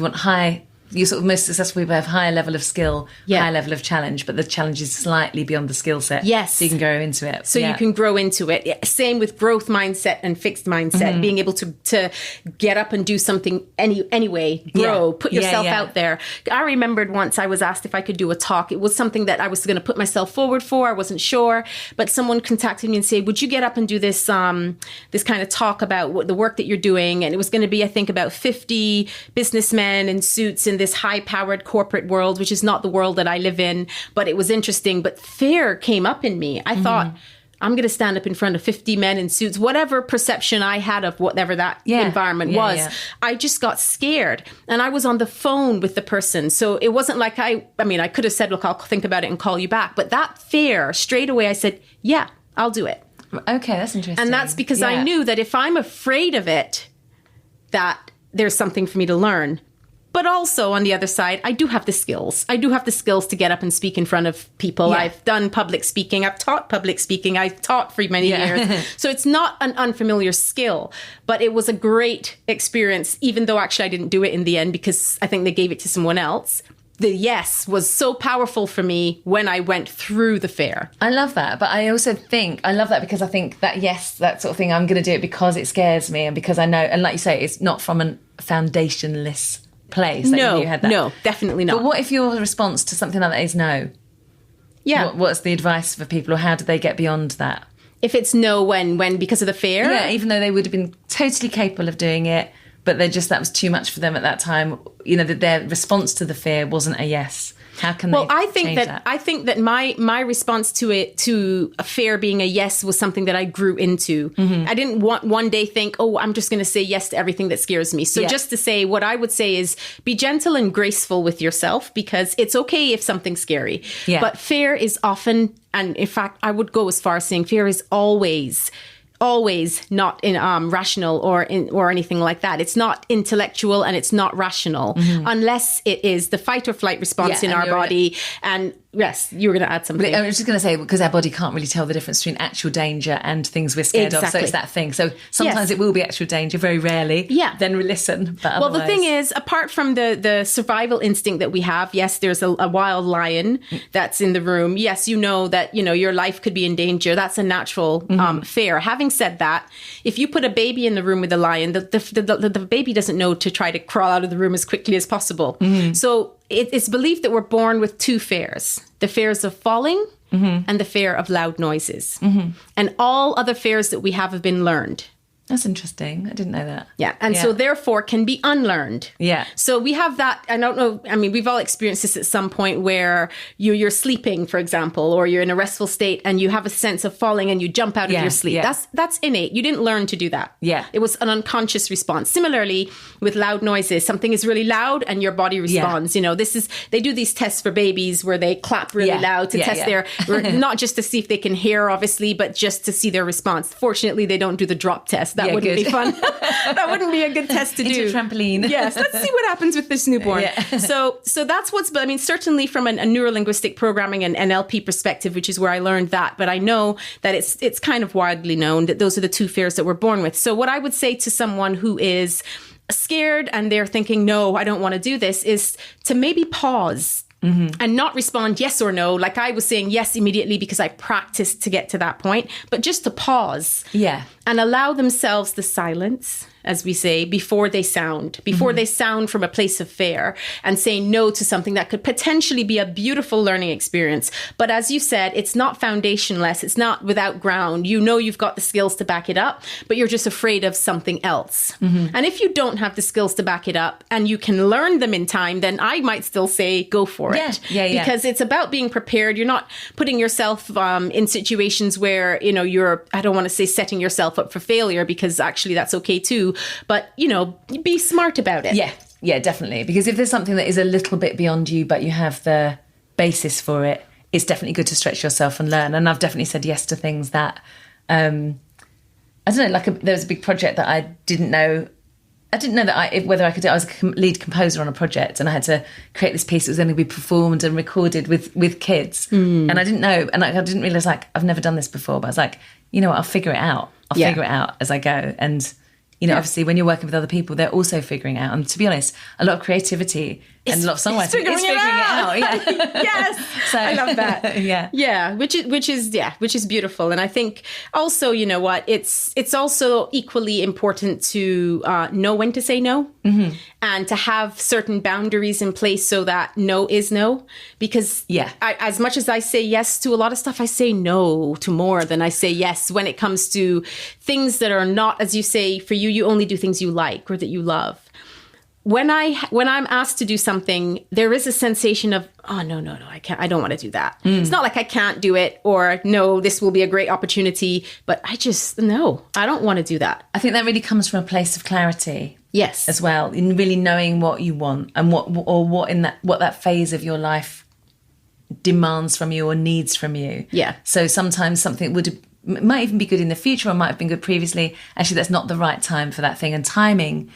sort of most successful people have higher level of skill, higher level of challenge, but the challenge is slightly beyond the skill set. Yes. So you can grow into it. So you can grow into it. Same with growth mindset and fixed mindset, being able to get up and do something anyway, grow, put yourself out there. I remembered once I was asked if I could do a talk. It was something that I was going to put myself forward for. I wasn't sure, but someone contacted me and said, would you get up and do this this kind of talk about the work that you're doing? And it was going to be, I think, about 50 businessmen in suits in this high-powered corporate world, which is not the world that I live in, but it was interesting. But fear came up in me. I thought, I'm going to stand up in front of 50 men in suits, whatever perception I had of whatever that environment was. Yeah. I just got scared. And I was on the phone with the person. So it wasn't like I could have said, look, I'll think about it and call you back. But that fear, straight away, I said, yeah, I'll do it. Okay, that's interesting. And that's because I knew that if I'm afraid of it, that there's something for me to learn. But also on the other side, I do have the skills. I do have the skills to get up and speak in front of people. Yeah. I've done public speaking. I've taught public speaking. I've taught for many years. So it's not an unfamiliar skill, but it was a great experience, even though actually I didn't do it in the end because I think they gave it to someone else. The yes was so powerful for me when I went through the fear. I love that. But I also think, I love that because I think that yes, that sort of thing, I'm going to do it because it scares me and because I know, and like you say, it's not from a foundationless place. No, you had that. No, definitely not. But what if your response to something like that is no? Yeah. What's the advice for people, or how do they get beyond that? If it's no, when because of the fear? Yeah, even though they would have been totally capable of doing it, but that was too much for them at that time. You know, that their response to the fear wasn't a yes. How can they change that? I think that my response to a fear being a yes was something that I grew into. I didn't one day think, oh, I'm just going to say yes to everything that scares me. So just to say, what I would say is be gentle and graceful with yourself, because it's okay if something's scary. Yeah. But fear is often, and in fact, I would go as far as saying fear is always not rational or anything like that. It's not intellectual and it's not rational unless it is the fight or flight response in our body. And yes, you were going to add something. I was just going to say, because our body can't really tell the difference between actual danger and things we're scared of. So it's that thing. So sometimes it will be actual danger, very rarely. Yeah. Then we listen. But well, the thing is, apart from the survival instinct that we have, yes, there's a wild lion that's in the room. Yes, you know that, your life could be in danger. That's a natural fear. Having said that, if you put a baby in the room with a lion, the baby doesn't know to try to crawl out of the room as quickly as possible. So it's believed that we're born with two fears, the fears of falling and the fear of loud noises. And all other fears that we have been learned. That's interesting. I didn't know that. Yeah. And so therefore can be unlearned. Yeah. So we have that. I don't know. I mean, we've all experienced this at some point where you're sleeping, for example, or you're in a restful state and you have a sense of falling and you jump out of your sleep. Yeah. That's innate. You didn't learn to do that. Yeah. It was an unconscious response. Similarly, with loud noises, something is really loud and your body responds. You know, they do these tests for babies where they clap really loud to test their, not just to see if they can hear, obviously, but just to see their response. Fortunately, they don't do the drop test. That wouldn't be fun. That wouldn't be a good test to do. Into a trampoline. Yes, let's see what happens with this newborn. Yeah. So that's I mean, certainly from a neurolinguistic programming and NLP perspective, which is where I learned that. But I know that it's kind of widely known that those are the two fears that we're born with. So what I would say to someone who is scared and they're thinking, no, I don't want to do this, is to maybe pause. And not respond yes or no. Like I was saying yes immediately because I practiced to get to that point, but just to pause. Yeah. And allow themselves the silence, as we say, before they sound from a place of fear and say no to something that could potentially be a beautiful learning experience. But as you said, it's not foundationless. It's not without ground. You know, you've got the skills to back it up, but you're just afraid of something else. And if you don't have the skills to back it up and you can learn them in time, then I might still say go for it. Yeah. Because it's about being prepared. You're not putting yourself in situations where, you know, I don't want to say setting yourself up for failure, because actually that's okay too. But, you know, be smart about it. Yeah, definitely. Because if there's something that is a little bit beyond you, but you have the basis for it, it's definitely good to stretch yourself and learn. And I've definitely said yes to things that, I don't know, there was a big project that I didn't know whether I could do it. I was a lead composer on a project and I had to create this piece that was going to be performed and recorded with kids. And I didn't know, and I didn't realise, I've never done this before, but I was like, you know what, I'll figure it out. I'll figure it out as I go. And, you know, obviously when you're working with other people, they're also figuring it out. And to be honest, a lot of creativity and a lot of songwriting is figuring it out. Yeah. Yes. So, I love that. Yeah. Which is beautiful. And I think also, you know what, it's also equally important to know when to say no and to have certain boundaries in place so that no is no. Because as much as I say yes to a lot of stuff, I say no to more than I say yes when it comes to things that are not, as you say, for you, you only do things you like or that you love. When I'm asked to do something, there is a sensation of, oh, no, I don't want to do that. It's not like I can't do it or no, this will be a great opportunity, but I don't want to do that. I think that really comes from a place of clarity. Yes. As well, in really knowing what you want and what that phase of your life demands from you or needs from you. Yeah. So sometimes something might even be good in the future or might have been good previously. Actually, that's not the right time for that thing. And timing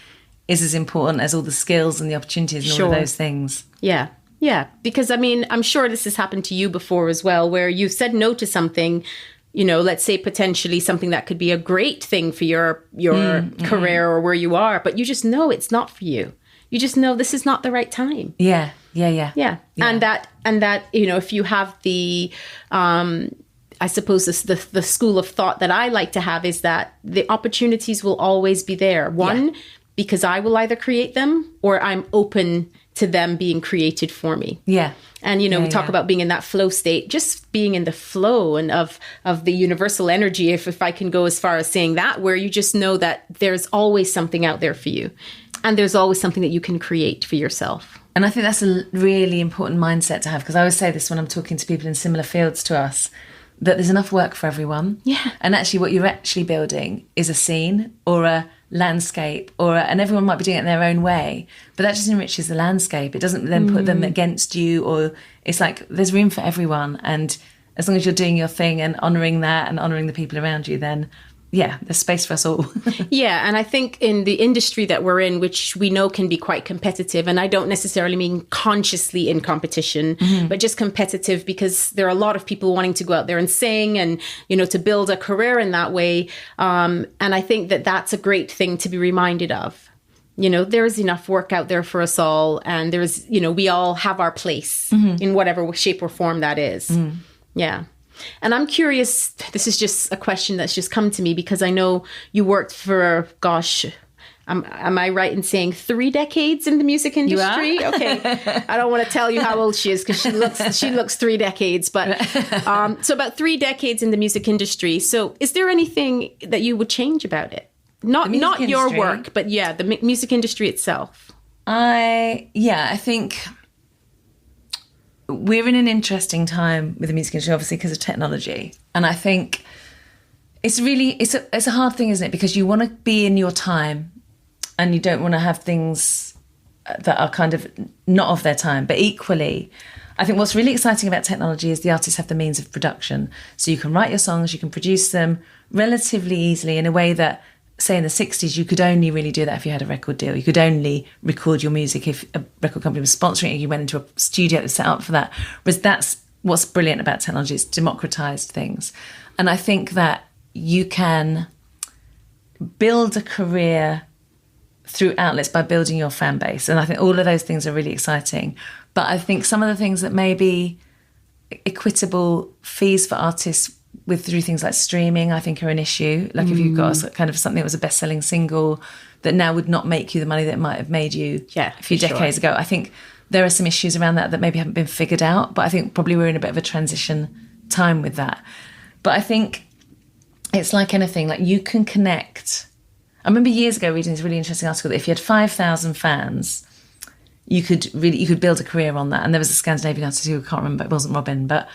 is as important as all the skills and the opportunities and all of those things. Yeah. Yeah. Because, I mean, I'm sure this has happened to you before as well, where you've said no to something, you know, let's say potentially something that could be a great thing for your career or where you are, but you just know it's not for you. You just know this is not the right time. Yeah. And that, you know, if you have the, I suppose the school of thought that I like to have is that the opportunities will always be there. One, because I will either create them or I'm open to them being created for me. Yeah. And, you know, we talk about being in that flow state, just being in the flow and of the universal energy, if I can go as far as saying that, where you just know that there's always something out there for you. And there's always something that you can create for yourself. And I think that's a really important mindset to have, because I always say this when I'm talking to people in similar fields to us, that there's enough work for everyone. Yeah. And actually what you're actually building is a scene or a landscape and everyone might be doing it in their own way, but that just enriches the landscape. It doesn't then put them against you, or it's like there's room for everyone. And as long as you're doing your thing and honouring that and honouring the people around you, then there's space for us all. Yeah, and I think in the industry that we're in, which we know can be quite competitive, and I don't necessarily mean consciously in competition, but just competitive because there are a lot of people wanting to go out there and sing and, you know, to build a career in that way. And I think that that's a great thing to be reminded of. You know, there is enough work out there for us all, and there's, you know, we all have our place in whatever shape or form that is. Yeah. And I'm curious, this is just a question that's just come to me because I know you worked for, am I right in saying 3 decades in the music industry? You are? Okay. I don't want to tell you how old she is because she looks 3 decades, but so about 3 decades in the music industry. So is there anything that you would change about it? Not your work, but the music industry itself. I think we're in an interesting time with the music industry, obviously because of technology. And I think it's a hard thing, isn't it? Because you want to be in your time and you don't want to have things that are kind of not of their time. But equally, I think what's really exciting about technology is the artists have the means of production. So you can write your songs, you can produce them relatively easily in a way that, say in the 60s, you could only really do that if you had a record deal. You could only record your music if a record company was sponsoring it. You went into a studio that was set up for that. Whereas that's what's brilliant about technology. It's democratized things. And I think that you can build a career through outlets by building your fan base. And I think all of those things are really exciting. But I think some of the things that may be equitable fees for artists through things like streaming, I think are an issue. Like if you've got kind of something that was a best-selling single that now would not make you the money that it might have made you a few decades ago. I think there are some issues around that maybe haven't been figured out, but I think probably we're in a bit of a transition time with that. But I think it's like anything, like you can connect. I remember years ago reading this really interesting article that if you had 5,000 fans, you could build a career on that. And there was a Scandinavian artist who I can't remember, it wasn't Robin, but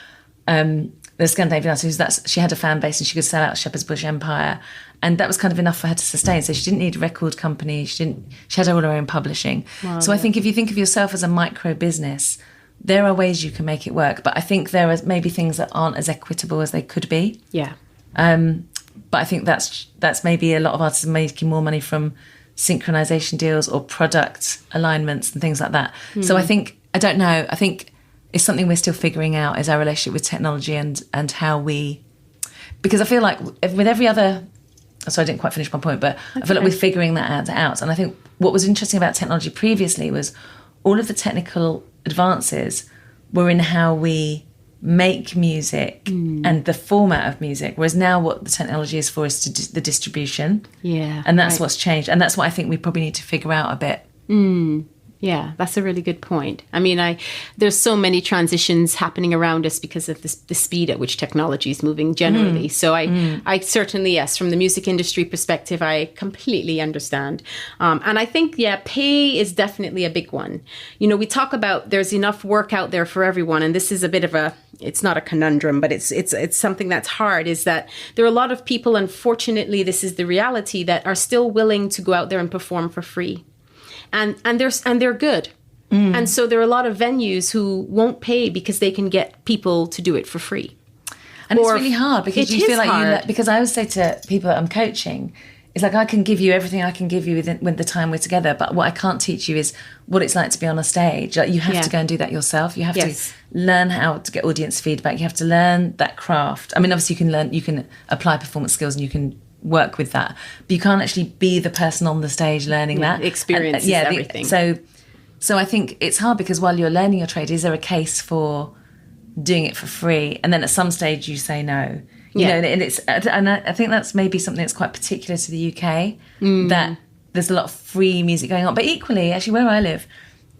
the Scandinavian artist she had a fan base and she could sell out Shepherd's Bush Empire, and that was kind of enough for her to sustain. So she didn't need a record company. She had all her own publishing. Wow, so I think if you think of yourself as a micro business, there are ways you can make it work. But I think there are maybe things that aren't as equitable as they could be. Yeah. But I think that's maybe a lot of artists making more money from synchronization deals or product alignments and things like that. So I don't know. I think it's something we're still figuring out, is our relationship with technology and how we, because I feel like with every other, so I didn't quite finish my point, but I feel like we're figuring that out. And I think what was interesting about technology previously was all of the technical advances were in how we make music and the format of music, whereas now what the technology is for is the distribution. Yeah. And that's what's changed. And that's what I think we probably need to figure out a bit. Yeah, that's a really good point. I mean, there's so many transitions happening around us because of the speed at which technology is moving generally. So I certainly, yes, from the music industry perspective, I completely understand. And I think, pay is definitely a big one. You know, we talk about there's enough work out there for everyone. And this is a bit of it's not a conundrum, but it's something that's hard, is that there are a lot of people, unfortunately, this is the reality, that are still willing to go out there and perform for free. And they're good. And so there are a lot of venues who won't pay because they can get people to do it for free. And it's really hard because you feel like because I always say to people that I'm coaching, it's like I can give you everything I can give you with the time we're together, but what I can't teach you is what it's like to be on a stage. Like you have to go and do that yourself. You have to learn how to get audience feedback. You have to learn that craft. I mean, obviously you can apply performance skills and you can work with that, but you can't actually be the person on the stage learning that. Experience is everything. So I think it's hard because while you're learning your trade, is there a case for doing it for free? And then at some stage you say no. You know, and I think that's maybe something that's quite particular to the UK, that there's a lot of free music going on. But equally, actually, where I live,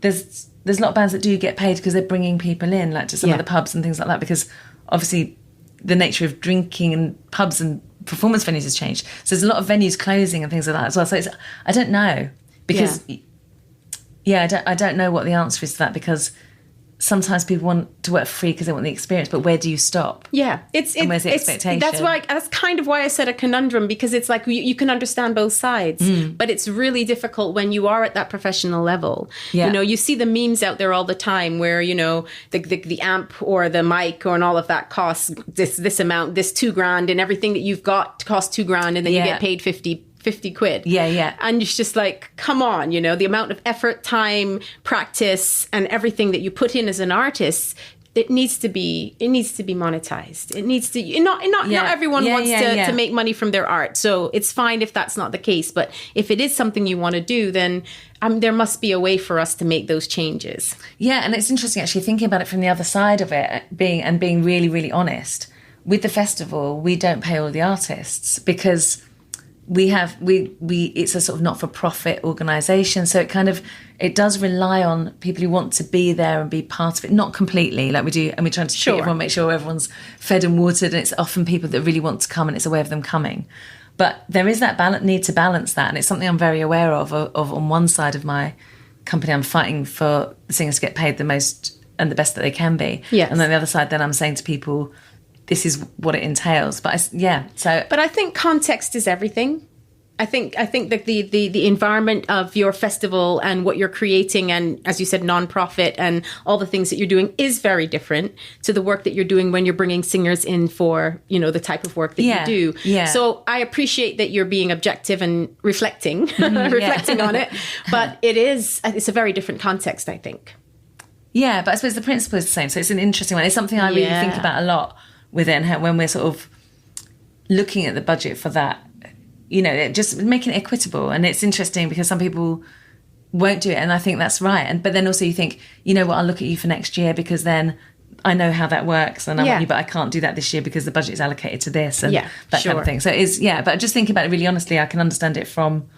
there's a lot of bands that do get paid because they're bringing people in, like to some of the pubs and things like that, because obviously the nature of drinking and pubs and performance venues has changed. So there's a lot of venues closing and things like that as well. So I don't know, because I don't know what the answer is to that, because sometimes people want to work for free because they want the experience, but where do you stop? Yeah, and where's the expectation? That's kind of why I said a conundrum, because it's like you can understand both sides, but it's really difficult when you are at that professional level. Yeah. You know, you see the memes out there all the time where, you know, the amp or the mic or and all of that costs this amount, this $2,000, and everything that you've got costs $2,000, and then you get paid 50 quid. Yeah. And it's just like, come on, you know, the amount of effort, time, practice, and everything that you put in as an artist, it needs to be monetized. It needs to, not everyone wants to make money from their art. So it's fine if that's not the case. But if it is something you want to do, then there must be a way for us to make those changes. Yeah. And it's interesting actually thinking about it from the other side of it, being really, really honest. With the festival, we don't pay all the artists because it's a sort of not-for-profit organisation, so it does rely on people who want to be there and be part of it, not completely like we do, and we're trying to treat everyone, make sure everyone's fed and watered, and it's often people that really want to come and it's a way of them coming. But there is that need to balance that, and it's something I'm very aware of on one side of my company. I'm fighting for the singers to get paid the most and the best that they can be. Yes. And then the other side, then I'm saying to people, this is what it entails. But But I think context is everything. I think that the environment of your festival and what you're creating, and as you said, nonprofit and all the things that you're doing is very different to the work that you're doing when you're bringing singers in for, the type of work that you do. Yeah. So I appreciate that you're being objective and reflecting on it. But it's a very different context, I think. Yeah, but I suppose the principle is the same. So it's an interesting one. It's something I really think about a lot with it, and when we're sort of looking at the budget for that. Just making it equitable. And it's interesting because some people won't do it, and I think that's right. But then also you think, I'll look at you for next year because then I know how that works, and I want you, but I can't do that this year because the budget is allocated to this and that kind of thing. So but just thinking about it really honestly, I can understand it from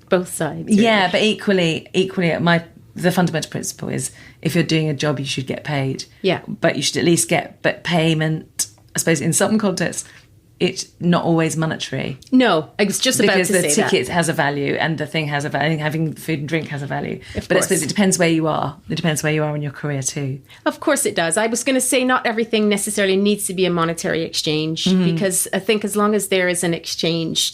both sides. Really. Yeah, but equally, the fundamental principle is if you're doing a job, you should get paid. Yeah. But you should at least get payment, I suppose, in some contexts. It's not always monetary. No, I was just about to say that. Because the ticket has a value and the thing has a value. Having food and drink has a value. But I suppose it depends where you are. It depends where you are in your career too. Of course it does. I was going to say not everything necessarily needs to be a monetary exchange, because I think as long as there is an exchange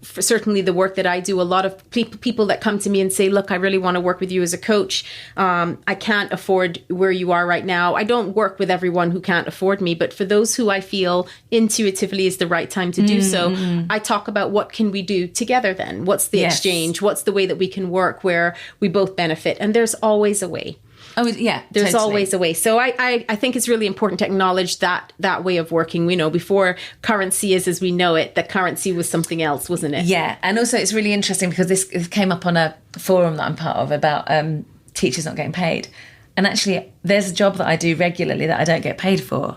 for certainly the work that I do, a lot of people that come to me and say, look, I really want to work with you as a coach. I can't afford where you are right now. I don't work with everyone who can't afford me, but for those who I feel intuitively is the right time to do so, I talk about what can we do together then? What's the exchange? What's the way that we can work where we both benefit? And there's always a way. Oh, yeah. There's always a way. So I think it's really important to acknowledge that way of working. We know before currency is as we know it, that currency was something else, wasn't it? Yeah. And also it's really interesting because this came up on a forum that I'm part of about teachers not getting paid. And actually there's a job that I do regularly that I don't get paid for.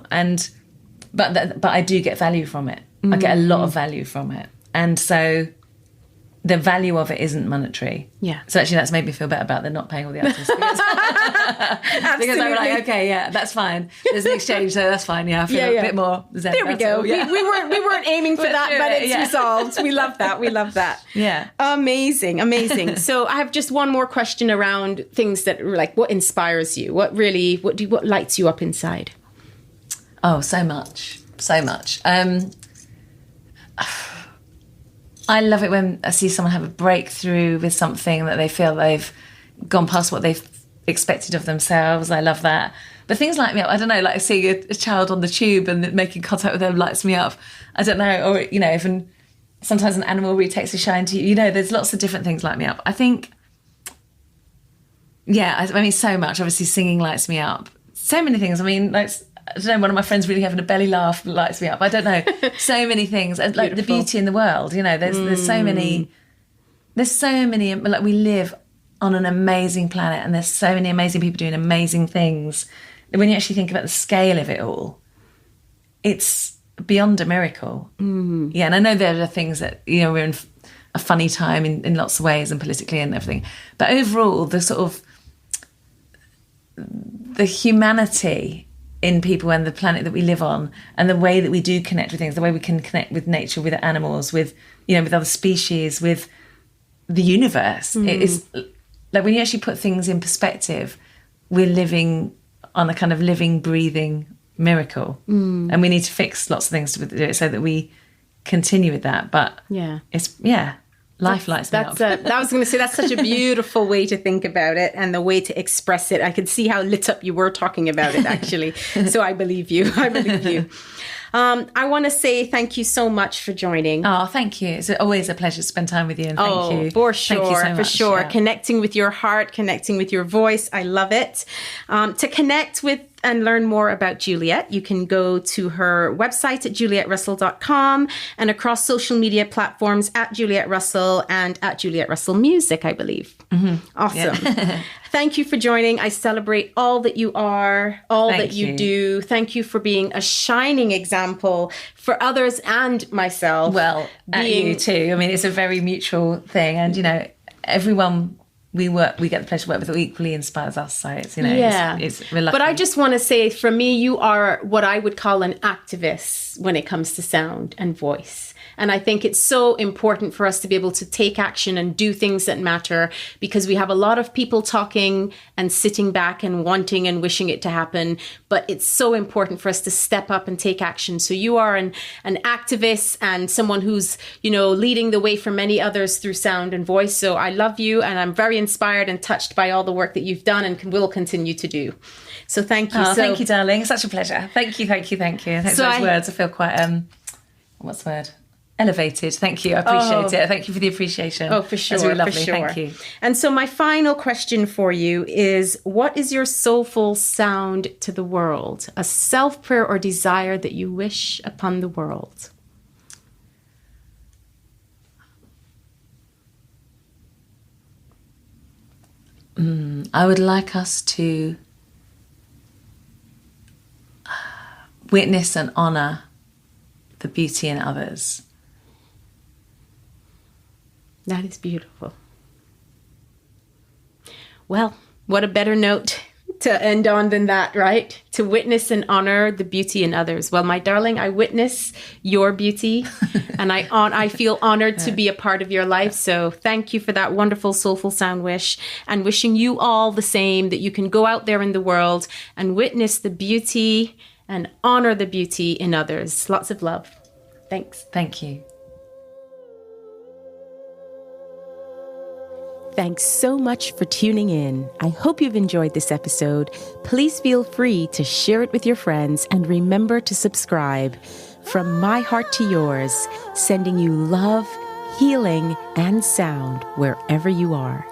But I do get value from it. I get a lot of value from it. And so the value of it isn't monetary. Yeah. So actually that's made me feel better about the not paying all the actors. Because I'm like, okay, yeah, that's fine. There's an exchange, so that's fine. Yeah, I feel a bit more zen. There we go. Yeah. We weren't aiming for that, but it's resolved. We love that. Yeah. Amazing. So I have just one more question around things that are like, what inspires you? What lights you up inside? Oh, so much. I love it when I see someone have a breakthrough with something that they feel they've gone past what they've expected of themselves. I love that. But things light me up. I don't know, like seeing a child on the tube and making contact with them lights me up. I don't know. Or, even sometimes an animal really takes a shine to you. There's lots of different things light me up. I think, so much. Obviously singing lights me up. So many things. I don't know, one of my friends really having a belly laugh lights me up. I don't know. So many things. And like the beauty in the world, there's so many, like we live on an amazing planet and there's so many amazing people doing amazing things. When you actually think about the scale of it all, it's beyond a miracle. Yeah, and I know there are things that, we're in a funny time in lots of ways and politically and everything. But overall, the sort of, the humanity in people and the planet that we live on and the way that we do connect with things, the way we can connect with nature, with animals, with other species, with the universe. It is like when you actually put things in perspective, we're living on a kind of living, breathing miracle. And we need to fix lots of things to do it so that we continue with that. But life lights me up. I was going to say, that's such a beautiful way to think about it and the way to express it. I could see how lit up you were talking about it, actually. So I believe you. I want to say thank you so much for joining. Oh, thank you. It's always a pleasure to spend time with you. And thank you. For sure. Thank you so much. For sure. Yeah. Connecting with your heart, connecting with your voice. I love it. To connect with and learn more about Juliet, you can go to her website at julietrussell.com and across social media platforms at Juliet Russell and at Juliet Russell Music, I believe. Mm-hmm. Awesome. Yeah. Thank you for joining. I celebrate all that you are, all that you do. Thank you for being a shining example for others and myself. Well, you too. I mean, it's a very mutual thing. And, you know, everyone we get the pleasure to work with equally inspires us. So it's, you know, it's we're lucky. But I just want to say, for me, you are what I would call an activist when it comes to sound and voice. And I think it's so important for us to be able to take action and do things that matter, because we have a lot of people talking and sitting back and wanting and wishing it to happen. But it's so important for us to step up and take action. So you are an activist and someone who's, you know, leading the way for many others through sound and voice. So I love you, and I'm very inspired and touched by all the work that you've done and will continue to do. So thank you. Thank you, darling. Such a pleasure. Thank you. Thanks for those words. I feel quite, what's the word? Elevated. Thank you. I appreciate it. Thank you for the appreciation. Oh, for sure. That's really lovely. For sure. Thank you. And so my final question for you is, what is your soulful sound to the world? A self-prayer or desire that you wish upon the world? I would like us to witness and honour the beauty in others. That is beautiful. Well, what a better note to end on than that, right? To witness and honor the beauty in others. Well, my darling, I witness your beauty and I feel honored to be a part of your life. So thank you for that wonderful soulful sound wish, and wishing you all the same, that you can go out there in the world and witness the beauty and honor the beauty in others. Lots of love. Thanks. Thank you. Thanks so much for tuning in. I hope you've enjoyed this episode. Please feel free to share it with your friends, and remember to subscribe. From my heart to yours, sending you love, healing, and sound wherever you are.